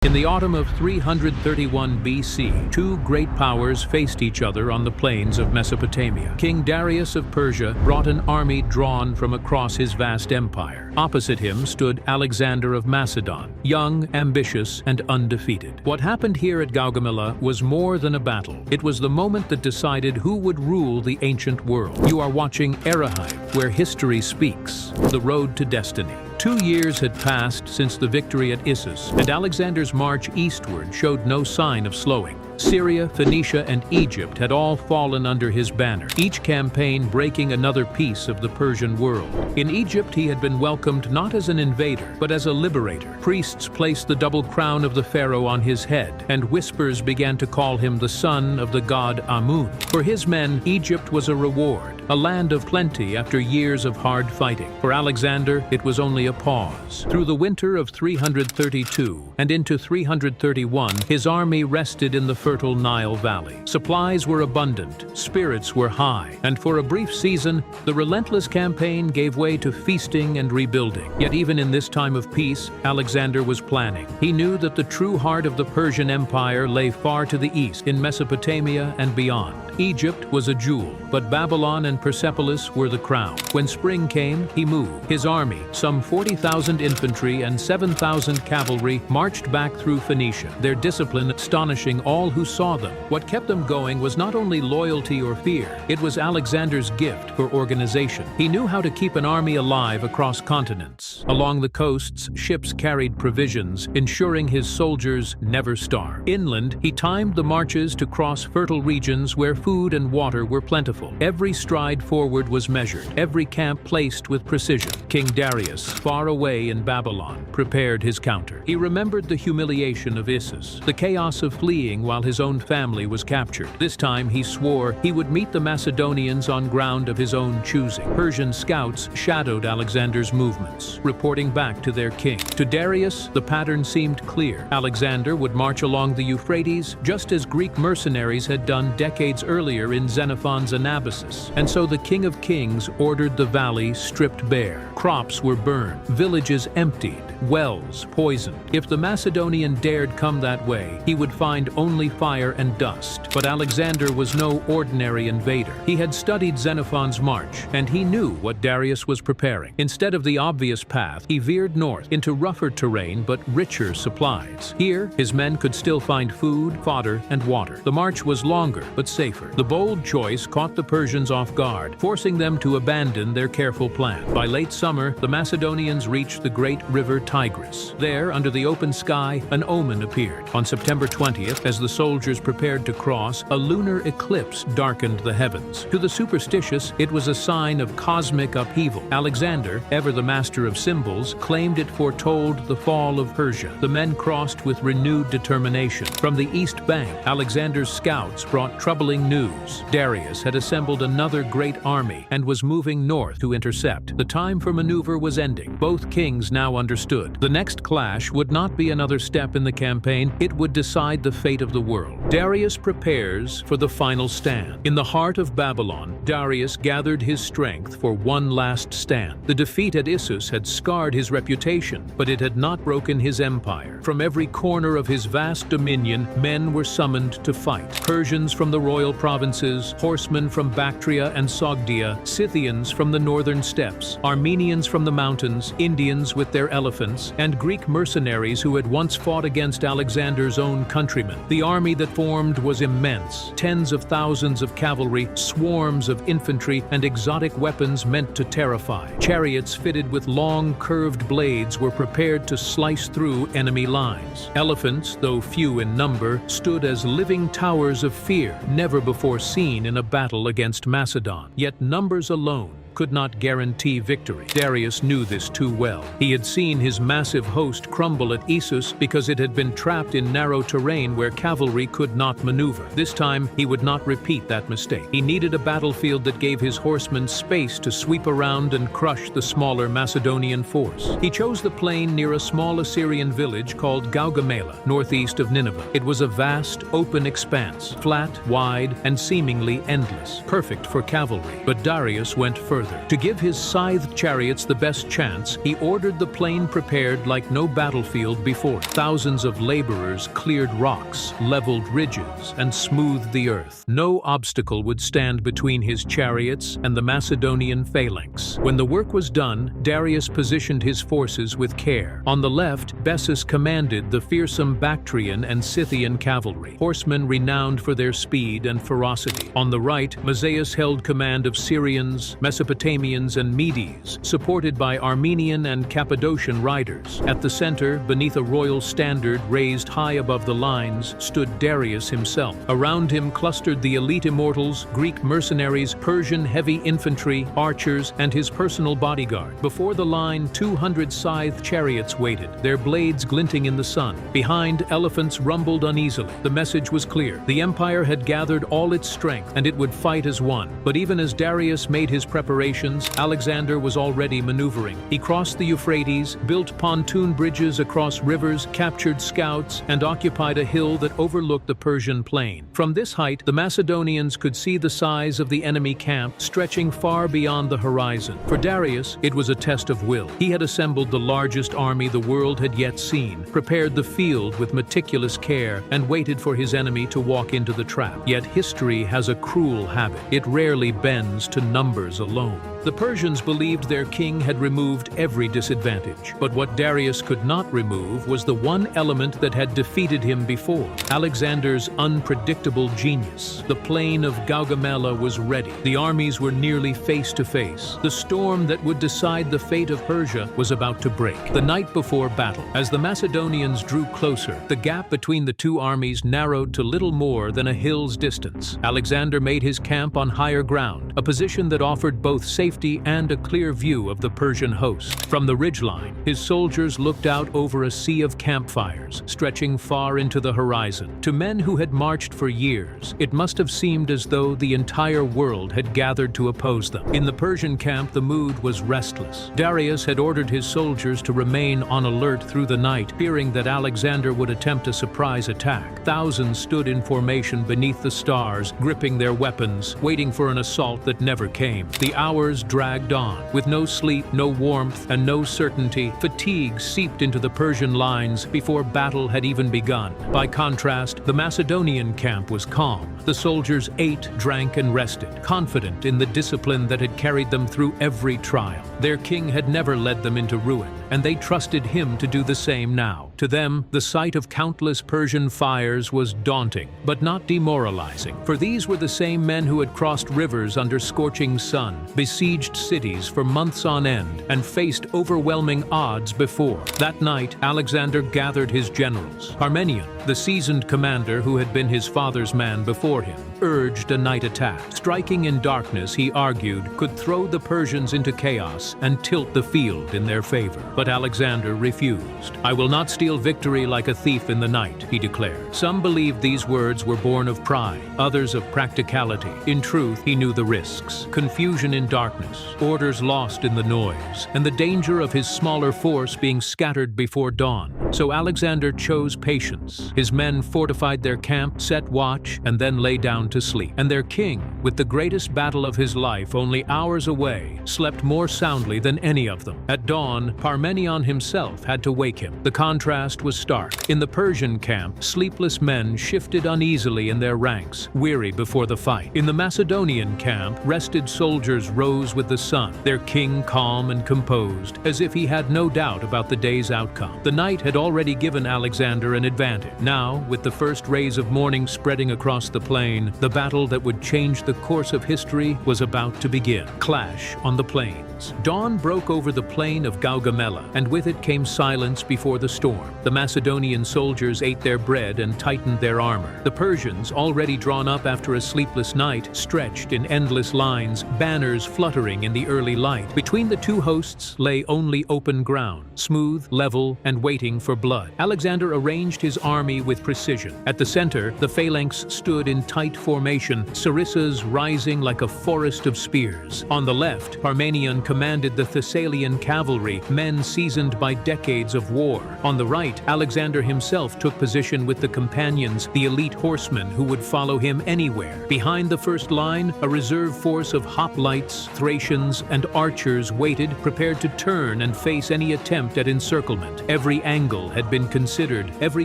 In the autumn of 331 BC, two great powers faced each other on the plains of Mesopotamia. King Darius of Persia brought an army drawn from across his vast empire. Opposite him stood Alexander of Macedon, young, ambitious, and undefeated. What happened here at Gaugamela was more than a battle. It was the moment that decided who would rule the ancient world. You are watching Erahive, where history speaks, the road to destiny. 2 years had passed since the victory at Issus, and Alexander's march eastward showed no sign of slowing. Syria, Phoenicia, and Egypt had all fallen under his banner, each campaign breaking another piece of the Persian world. In Egypt, he had been welcomed not as an invader, but as a liberator. Priests placed the double crown of the pharaoh on his head, and whispers began to call him the son of the god Amun. For his men, Egypt was a reward, a land of plenty after years of hard fighting. For Alexander, it was only a pause. Through the winter of 332 and into 331, his army rested in the fertile Nile Valley. Supplies were abundant, spirits were high, and for a brief season, the relentless campaign gave way to feasting and rebuilding. Yet even in this time of peace, Alexander was planning. He knew that the true heart of the Persian Empire lay far to the east, in Mesopotamia and beyond. Egypt was a jewel, but Babylon and Persepolis were the crown. When spring came, he moved. His army, some 40,000 infantry and 7,000 cavalry, marched back through Phoenicia, their discipline astonishing all who saw them. What kept them going was not only loyalty or fear, it was Alexander's gift for organization. He knew how to keep an army alive across continents. Along the coasts, ships carried provisions, ensuring his soldiers never starved. Inland, he timed the marches to cross fertile regions where food and water were plentiful. Every stride forward was measured, every camp placed with precision. King Darius, far away in Babylon, prepared his counter. He remembered the humiliation of Issus, the chaos of fleeing while his own family was captured. This time he swore he would meet the Macedonians on ground of his own choosing. Persian scouts shadowed Alexander's movements, reporting back to their king. To Darius, the pattern seemed clear. Alexander would march along the Euphrates, just as Greek mercenaries had done decades earlier in Xenophon's Anabasis. And so the King of Kings ordered the valley stripped bare. Crops were burned, villages emptied, wells poisoned. If the Macedonian dared come that way, he would find only fire and dust. But Alexander was no ordinary invader. He had studied Xenophon's march, and he knew what Darius was preparing. Instead of the obvious path, he veered north into rougher terrain but richer supplies. Here, his men could still find food, fodder, and water. The march was longer but safer. The bold choice caught the Persians off guard, forcing them to abandon their careful plan. By late summer, the Macedonians reached the great river Tigris. There, under the open sky, an omen appeared. On September 20th, as the soldiers prepared to cross, a lunar eclipse darkened the heavens. To the superstitious, it was a sign of cosmic upheaval. Alexander, ever the master of symbols, claimed it foretold the fall of Persia. The men crossed with renewed determination. From the east bank, Alexander's scouts brought troubling news. Darius had assembled another great army and was moving north to intercept. The time for maneuver was ending. Both kings now understood. The next clash would not be another step in the campaign, it would decide the fate of the world. Darius prepares for the final stand. In the heart of Babylon, Darius gathered his strength for one last stand. The defeat at Issus had scarred his reputation, but it had not broken his empire. From every corner of his vast dominion, men were summoned to fight. Persians from the royal provinces, horsemen from Bactria and Sogdia, Scythians from the northern steppes, Armenians from the mountains, Indians with their elephants, and Greek mercenaries who had once fought against Alexander's own countrymen. The army that formed was immense. Tens of thousands of cavalry, swarms of infantry, and exotic weapons meant to terrify. Chariots fitted with long, curved blades were prepared to slice through enemy lines. Elephants, though few in number, stood as living towers of fear, never before seen in a battle against Macedon. Yet numbers alone could not guarantee victory. Darius knew this too well. He had seen his massive host crumble at Issus because it had been trapped in narrow terrain where cavalry could not maneuver. This time, he would not repeat that mistake. He needed a battlefield that gave his horsemen space to sweep around and crush the smaller Macedonian force. He chose the plain near a small Assyrian village called Gaugamela, northeast of Nineveh. It was a vast, open expanse, flat, wide, and seemingly endless, perfect for cavalry. But Darius went further. further. To give his scythed chariots the best chance, he ordered the plain prepared like no battlefield before. Thousands of laborers cleared rocks, leveled ridges, and smoothed the earth. No obstacle would stand between his chariots and the Macedonian phalanx. When the work was done, Darius positioned his forces with care. On the left, Bessus commanded the fearsome Bactrian and Scythian cavalry, horsemen renowned for their speed and ferocity. On the right, Mazaeus held command of Syrians, Mesopotamians, and Medes, supported by Armenian and Cappadocian riders. At the center, beneath a royal standard raised high above the lines, stood Darius himself. Around him clustered the elite immortals, Greek mercenaries, Persian heavy infantry, archers, and his personal bodyguard. Before the line, 200 scythed chariots waited, their blades glinting in the sun. Behind, elephants rumbled uneasily. The message was clear. The empire had gathered all its strength, and it would fight as one. But even as Darius made his preparations, Alexander was already maneuvering. He crossed the Euphrates, built pontoon bridges across rivers, captured scouts, and occupied a hill that overlooked the Persian plain. From this height, the Macedonians could see the size of the enemy camp stretching far beyond the horizon. For Darius, it was a test of will. He had assembled the largest army the world had yet seen, prepared the field with meticulous care, and waited for his enemy to walk into the trap. Yet history has a cruel habit. It rarely bends to numbers alone. The Persians believed their king had removed every disadvantage, but what Darius could not remove was the one element that had defeated him before: Alexander's unpredictable genius. The plain of Gaugamela was ready. The armies were nearly face to face. The storm that would decide the fate of Persia was about to break. The night before battle, as the Macedonians drew closer, the gap between the two armies narrowed to little more than a hill's distance. Alexander made his camp on higher ground, a position that offered both safety and a clear view of the Persian host. From the ridgeline, his soldiers looked out over a sea of campfires, stretching far into the horizon. To men who had marched for years, it must have seemed as though the entire world had gathered to oppose them. In the Persian camp, the mood was restless. Darius had ordered his soldiers to remain on alert through the night, fearing that Alexander would attempt a surprise attack. Thousands stood in formation beneath the stars, gripping their weapons, waiting for an assault that never came. The hours dragged on. With no sleep, no warmth, and no certainty, fatigue seeped into the Persian lines before battle had even begun. By contrast, the Macedonian camp was calm. The soldiers ate, drank, and rested, confident in the discipline that had carried them through every trial. Their king had never led them into ruin, and they trusted him to do the same now. To them, the sight of countless Persian fires was daunting, but not demoralizing, for these were the same men who had crossed rivers under scorching sun, besieged cities for months on end, and faced overwhelming odds before. That night, Alexander gathered his generals. Parmenion, the seasoned commander who had been his father's man before him, urged a night attack. Striking in darkness, he argued, could throw the Persians into chaos and tilt the field in their favor. But Alexander refused. "I will not steal victory like a thief in the night," he declared. Some believed these words were born of pride, others of practicality. In truth, he knew the risks: confusion in darkness, orders lost in the noise, and the danger of his smaller force being scattered before dawn. So Alexander chose patience. His men fortified their camp, set watch, and then lay down to sleep. And their king, with the greatest battle of his life only hours away, slept more soundly than any of them. At dawn, Parmenion himself had to wake him. The contrast was stark. In the Persian camp, sleepless men shifted uneasily in their ranks, weary before the fight. In the Macedonian camp, rested soldiers rose with the sun, their king calm and composed, as if he had no doubt about the day's outcome. The night had already given Alexander an advantage. Now, with the first rays of morning spreading across the plain, the battle that would change the course of history was about to begin. Clash on the plains. Dawn broke over the plain of Gaugamela, and with it came silence before the storm. The Macedonian soldiers ate their bread and tightened their armor. The Persians, already drawn up after a sleepless night, stretched in endless lines, banners fluttering in the early light. Between the two hosts lay only open ground, smooth, level, and waiting for blood. Alexander arranged his army with precision. At the center, the phalanx stood in tight formation, sarissas rising like a forest of spears. On the left, Parmenion commanded the Thessalian cavalry, men seasoned by decades of war. On the right, Alexander himself took position with the companions, the elite horsemen who would follow him anywhere. Behind the first line, a reserve force of hoplites, Thracians, and archers waited, prepared to turn and face any attempt at encirclement. Every angle had been considered, every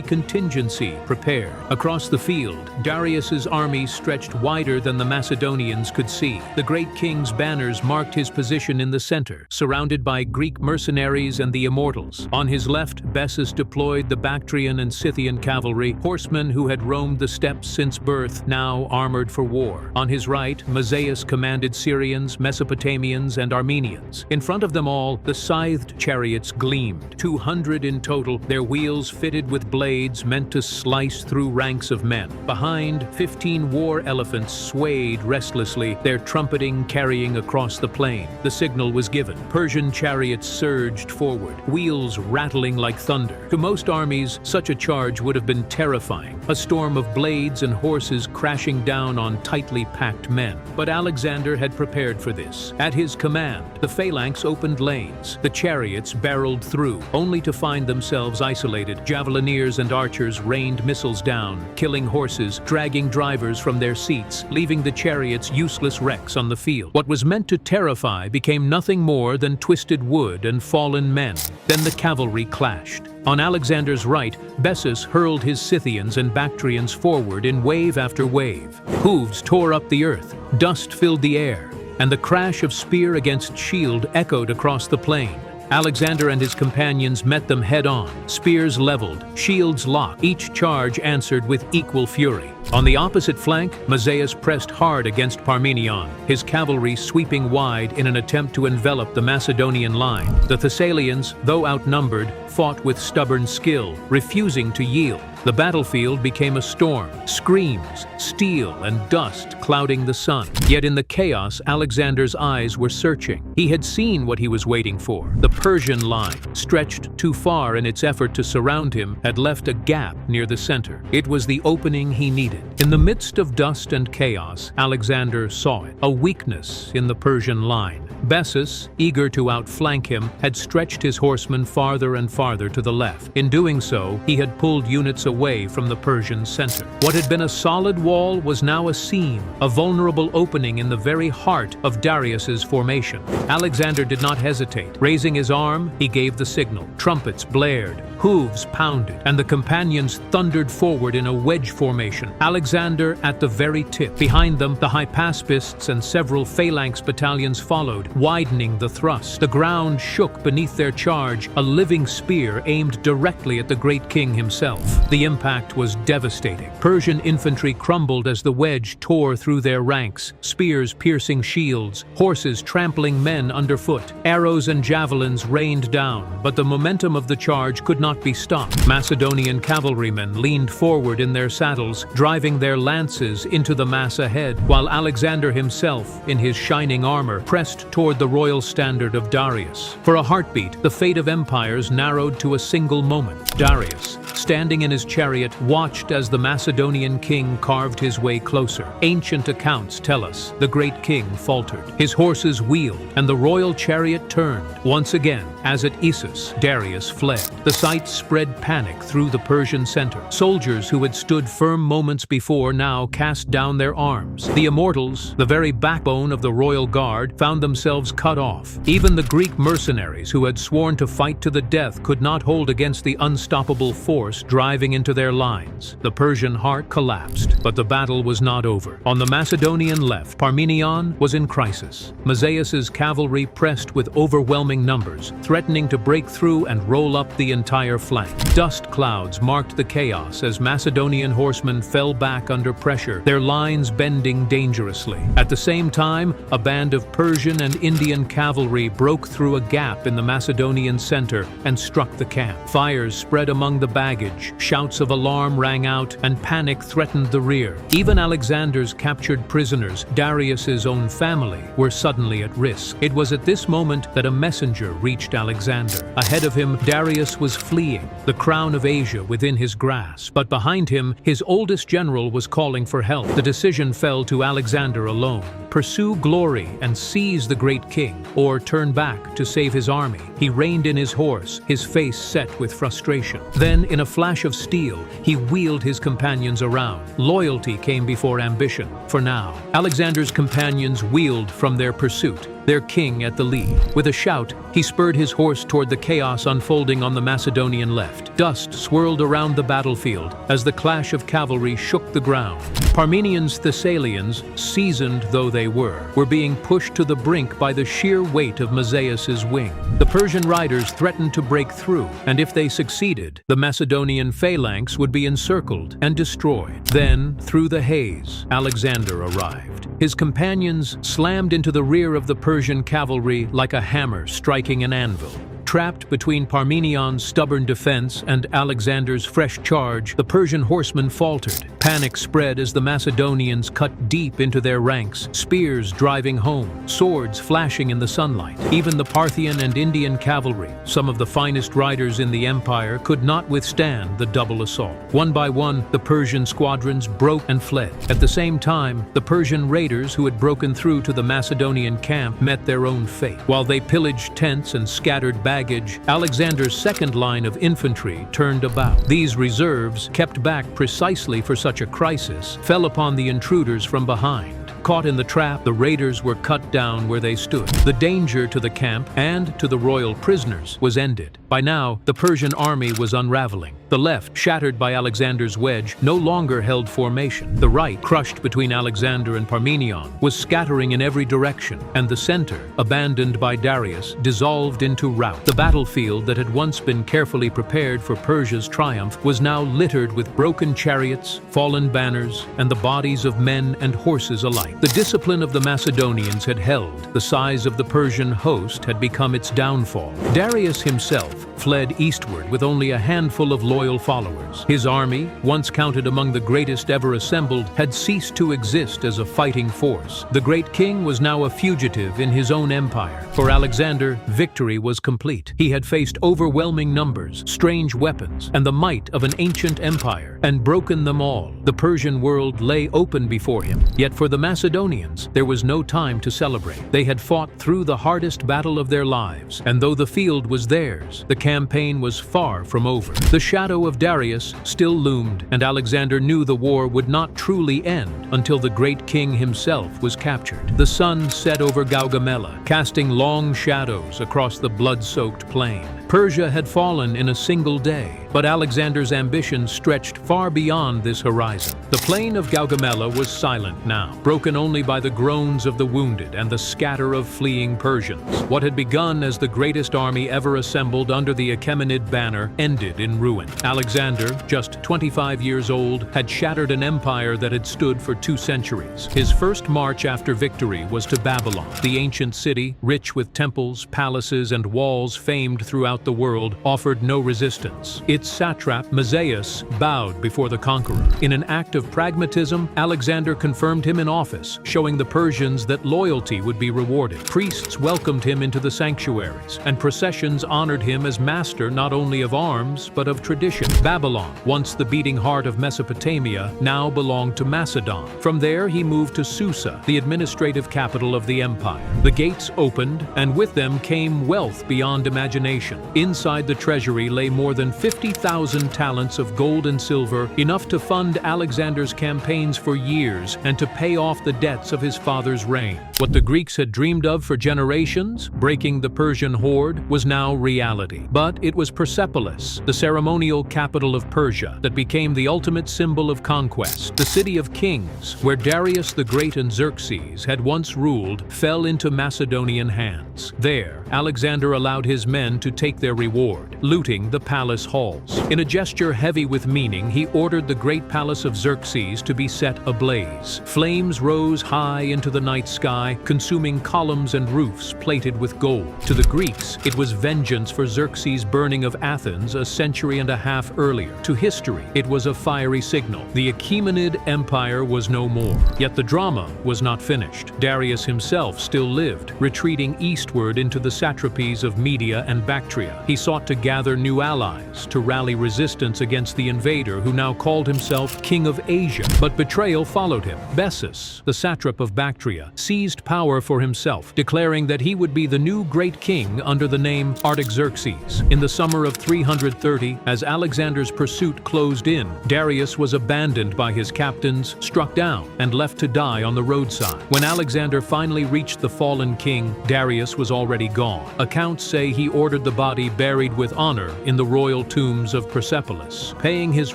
contingency prepared. Across the field, Darius's army stretched wider than the Macedonians could see. The great king's banners marked his position in the center, surrounded by Greek mercenaries and the immortals. On his left, Bessus deployed the Bactrian and Scythian cavalry, horsemen who had roamed the steppes since birth, now armored for war. On his right, Mazaeus commanded Syrians, Mesopotamians, and Armenians. In front of them all, the scythed chariots gleamed, 200 in total, their wheels fitted with blades meant to slice through ranks of men. Behind, 15 war elephants swayed restlessly, their trumpeting carrying across the plain. The signal was given. Persian chariots surged forward, wheels rattling like thunder. To most armies, such a charge would have been terrifying, a storm of blades and horses crashing down on tightly packed men. But Alexander had prepared for this. At his command, the phalanx opened lanes. The chariots barreled through, only to find themselves isolated. Javelineers and archers rained missiles down, killing horses, dragging drivers from their seats, leaving the chariots useless wrecks on the field. What was meant to terrify became nothing more than twisted wood and fallen men. Then the cavalry clashed. On Alexander's right, Bessus hurled his Scythians and Bactrians forward in wave after wave. Hooves tore up the earth, dust filled the air, and the crash of spear against shield echoed across the plain. Alexander and his companions met them head-on, spears leveled, shields locked, each charge answered with equal fury. On the opposite flank, Mazaeus pressed hard against Parmenion, his cavalry sweeping wide in an attempt to envelop the Macedonian line. The Thessalians, though outnumbered, fought with stubborn skill, refusing to yield. The battlefield became a storm, screams, steel, and dust clouding the sun. Yet in the chaos, Alexander's eyes were searching. He had seen what he was waiting for. The Persian line, stretched too far in its effort to surround him, had left a gap near the center. It was the opening he needed. In the midst of dust and chaos, Alexander saw it, a weakness in the Persian line. Bessus, eager to outflank him, had stretched his horsemen farther and farther to the left. In doing so, he had pulled units away from the Persian center. What had been a solid wall was now a seam, a vulnerable opening in the very heart of Darius's formation. Alexander did not hesitate. Raising his arm, he gave the signal. Trumpets blared, hooves pounded, and the companions thundered forward in a wedge formation. Alexander at the very tip. Behind them, the Hypaspists and several phalanx battalions followed, widening the thrust. The ground shook beneath their charge, a living spear aimed directly at the great king himself. The impact was devastating. Persian infantry crumbled as the wedge tore through their ranks, spears piercing shields, horses trampling men underfoot. Arrows and javelins rained down, but the momentum of the charge could not be stopped. Macedonian cavalrymen leaned forward in their saddles, driving their lances into the mass ahead, while Alexander himself, in his shining armor, pressed toward the royal standard of Darius. For a heartbeat, the fate of empires narrowed to a single moment. Darius, standing in his chariot, watched as the Macedonian king carved his way closer. Ancient accounts tell us the great king faltered. His horses wheeled, and the royal chariot turned. Once again, as at Issus, Darius fled. The sight spread panic through the Persian center. Soldiers who had stood firm moments before now cast down their arms. The immortals, the very backbone of the royal guard, found themselves cut off. Even the Greek mercenaries who had sworn to fight to the death could not hold against the unstoppable force driving into their lines. The Persian heart collapsed, but the battle was not over. On the Macedonian left, Parmenion was in crisis. Mazaeus's cavalry pressed with overwhelming numbers, threatening to break through and roll up the entire flank. Dust clouds marked the chaos as Macedonian horsemen fell back under pressure, their lines bending dangerously. At the same time, a band of Persian and Indian cavalry broke through a gap in the Macedonian center and struck the camp. Fires spread among the baggage, shouts of alarm rang out, and panic threatened the rear. Even Alexander's captured prisoners, Darius's own family, were suddenly at risk. It was at this moment that a messenger reached Alexander. Ahead of him, Darius was fleeing, the crown of Asia within his grasp. But behind him, his oldest general was calling for help. The decision fell to Alexander alone. Pursue glory and seize the great king, or turn back to save his army. He reined in his horse, his face set with frustration. Then, in a flash of steel, he wheeled his companions around. Loyalty came before ambition, for now. Alexander's companions wheeled from their pursuit, their king at the lead. With a shout, he spurred his horse toward the chaos unfolding on the Macedonian left. Dust swirled around the battlefield as the clash of cavalry shook the ground. Parmenians' Thessalians, seasoned though they were being pushed to the brink by the sheer weight of Mazaeus' wing. The Persian riders threatened to break through, and if they succeeded, the Macedonian phalanx would be encircled and destroyed. Then, through the haze, Alexander arrived. His companions slammed into the rear of the Persian cavalry like a hammer striking an anvil. Trapped between Parmenions' stubborn defense and Alexander's fresh charge, the Persian horsemen faltered. Panic spread as the Macedonians cut deep into their ranks, spears driving home, swords flashing in the sunlight. Even the Parthian and Indian cavalry, some of the finest riders in the empire, could not withstand the double assault. One by one, the Persian squadrons broke and fled. At the same time, the Persian raiders who had broken through to the Macedonian camp met their own fate. While they pillaged tents and scattered baggage, Alexander's second line of infantry turned about. These reserves, kept back precisely for such a crisis, fell upon the intruders from behind. Caught in the trap, the raiders were cut down where they stood. The danger to the camp and to the royal prisoners was ended. By now, the Persian army was unraveling. The left, shattered by Alexander's wedge, no longer held formation. The right, crushed between Alexander and Parmenion, was scattering in every direction, and the center, abandoned by Darius, dissolved into rout. The battlefield that had once been carefully prepared for Persia's triumph was now littered with broken chariots, fallen banners, and the bodies of men and horses alike. The discipline of the Macedonians had held. The size of the Persian host had become its downfall. Darius himself fled eastward with only a handful of loyal followers. His army, once counted among the greatest ever assembled, had ceased to exist as a fighting force. The great king was now a fugitive in his own empire. For Alexander, victory was complete. He had faced overwhelming numbers, strange weapons, and the might of an ancient empire, and broken them all. The Persian world lay open before him. Yet for the Macedonians, there was no time to celebrate. They had fought through the hardest battle of their lives, and though the field was theirs, the campaign was far from over. The shadow of Darius still loomed, and Alexander knew the war would not truly end until the great king himself was captured. The sun set over Gaugamela, casting long shadows across the blood-soaked plain. Persia had fallen in a single day, but Alexander's ambition stretched far beyond this horizon. The plain of Gaugamela was silent now, broken only by the groans of the wounded and the scatter of fleeing Persians. What had begun as the greatest army ever assembled under the Achaemenid banner ended in ruin. Alexander, just 25 years old, had shattered an empire that had stood for 2 centuries. His first march after victory was to Babylon. The ancient city, rich with temples, palaces, and walls famed throughout the world, offered no resistance. Its satrap, Mazaeus, bowed before the conqueror. In an act of pragmatism, Alexander confirmed him in office, showing the Persians that loyalty would be rewarded. Priests welcomed him into the sanctuaries, and processions honored him as master not only of arms, but of tradition. Babylon, once the beating heart of Mesopotamia, now belonged to Macedon. From there, he moved to Susa, the administrative capital of the empire. The gates opened, and with them came wealth beyond imagination. Inside the treasury lay more than 50,000 talents of gold and silver, enough to fund Alexander's campaigns for years and to pay off the debts of his father's reign. What the Greeks had dreamed of for generations, breaking the Persian horde, was now reality. But it was Persepolis, the ceremonial capital of Persia, that became the ultimate symbol of conquest. The city of kings, where Darius the Great and Xerxes had once ruled, fell into Macedonian hands. There, Alexander allowed his men to take their reward, looting the palace halls. In a gesture heavy with meaning, he ordered the great palace of Xerxes to be set ablaze. Flames rose high into the night sky, consuming columns and roofs plated with gold. To the Greeks, it was vengeance for Xerxes' burning of Athens a century and a half earlier. To history, it was a fiery signal. The Achaemenid Empire was no more. Yet the drama was not finished. Darius himself still lived, retreating eastward into the satrapies of Media and Bactria. He sought to gather new allies, to rally resistance against the invader who now called himself King of Asia. But betrayal followed him. Bessus, the satrap of Bactria, seized power for himself, declaring that he would be the new great king under the name Artaxerxes. In the summer of 330, as Alexander's pursuit closed in, Darius was abandoned by his captains, struck down, and left to die on the roadside. When Alexander finally reached the fallen king, Darius was already gone. Accounts say he ordered the body buried with honor in the royal tombs of Persepolis, paying his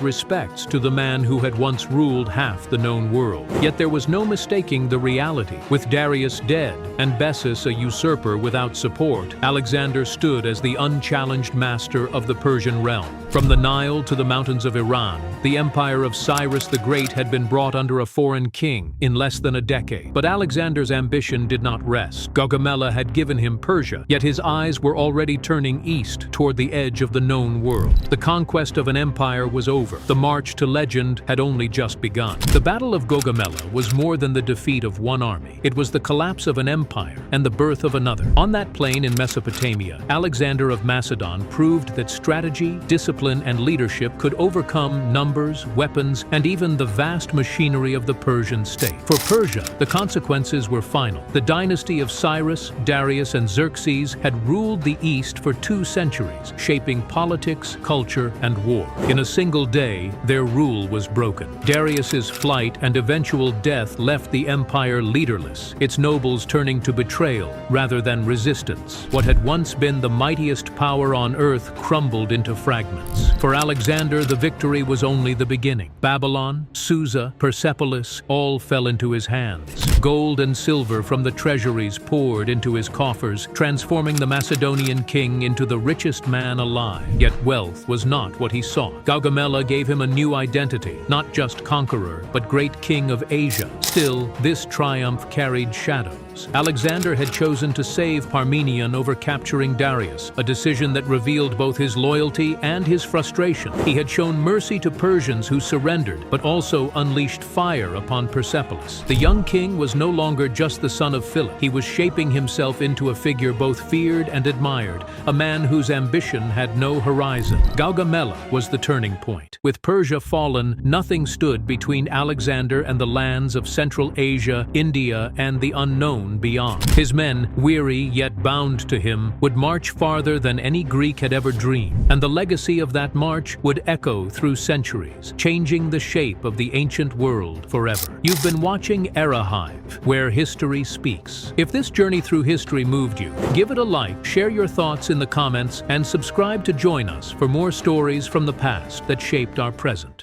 respects to the man who had once ruled half the known world. Yet there was no mistaking the reality. With Darius dead and Bessus a usurper without support, Alexander stood as the unchallenged master of the Persian realm. From the Nile to the mountains of Iran, the empire of Cyrus the Great had been brought under a foreign king in less than a decade. But Alexander's ambition did not rest. Gaugamela had given him Persia, yet his eyes were already turning east toward the edge of the known world. The conquest of an empire was over. The march to legend had only just begun. The Battle of Gaugamela was more than the defeat of one army. It was the collapse of an empire and the birth of another. On that plain in Mesopotamia, Alexander of Macedon proved that strategy, discipline, and leadership could overcome numbers, weapons, and even the vast machinery of the Persian state. For Persia, the consequences were final. The dynasty of Cyrus, Darius, and Xerxes had ruled the East for 2 centuries, shaping politics, culture, and war. In a single day, their rule was broken. Darius's flight and eventual death left the empire leaderless, its nobles turning to betrayal rather than resistance. What had once been the mightiest power on earth crumbled into fragments. For Alexander, the victory was only the beginning. Babylon, Susa, Persepolis all fell into his hands. Gold and silver from the treasuries poured into his coffers, transforming the Macedonian king into the richest man alive. Yet wealth was not what he sought. Gaugamela gave him a new identity, not just conqueror, but great king of Asia. Still, this triumph carried shadows. Alexander had chosen to save Parmenion over capturing Darius, a decision that revealed both his loyalty and his frustration. He had shown mercy to Persians who surrendered, but also unleashed fire upon Persepolis. The young king was no longer just the son of Philip. He was shaping himself into a figure both feared and admired, a man whose ambition had no horizon. Gaugamela was the turning point. With Persia fallen, nothing stood between Alexander and the lands of Central Asia, India, and the unknown beyond. His men, weary yet bound to him, would march farther than any Greek had ever dreamed, and the legacy of that march would echo through centuries, changing the shape of the ancient world forever. You've been watching Erahive, where history speaks. If this journey through history moved you, give it a like, share your thoughts in the comments, and subscribe to join us for more stories from the past that shaped our present.